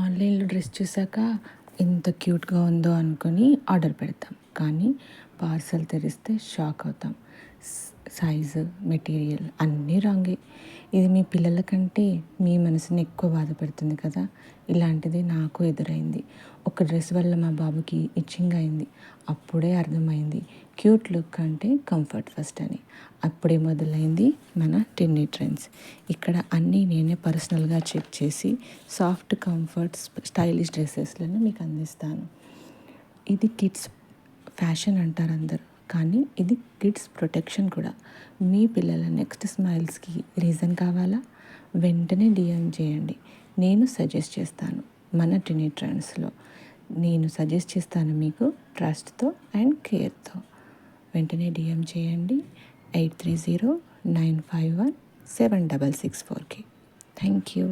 ఆన్లైన్లో డ్రెస్ చూసాక ఎంత క్యూట్గా ఉందో అనుకొని ఆర్డర్ పెడతాం, కానీ పార్సల్ తెరిస్తే షాక్ అవుతాం. సైజు, మెటీరియల్ అన్నీ రాంగే. ఇది మీ పిల్లల కంటే మీ మనసుని ఎక్కువ బాధ పెడుతుంది కదా. ఇలాంటిది నాకు ఎదురైంది. ఒక డ్రెస్ వల్ల మా బాబుకి ఇచ్చింగ్ అయింది. అప్పుడే అర్థమైంది క్యూట్ లుక్ అంటే కంఫర్ట్ ఫస్ట్ అని. అప్పుడే మొదలైంది మన టిన్నీ ట్రెండ్స్. ఇక్కడ అన్నీ నేనే పర్సనల్గా చెక్ చేసి సాఫ్ట్ కంఫర్ట్ స్టైలిష్ డ్రెస్సెస్లను మీకు అందిస్తాను. ఇది కిడ్స్ ఫ్యాషన్ అంటారు అందరు, కానీ ఇది కిడ్స్ ప్రొటెక్షన్ కూడా. మీ పిల్లల నెక్స్ట్ స్మైల్స్కి రీజన్ కావాలా? వెంటనే డిఎం చేయండి. నేను సజెస్ట్ చేస్తాను మన టినీ ట్రెండ్స్లో. నేను సజెస్ట్ చేస్తాను మీకు ట్రస్ట్తో అండ్ కేర్తో. వెంటనే డిఎం చేయండి 8309517664కి. Thank you.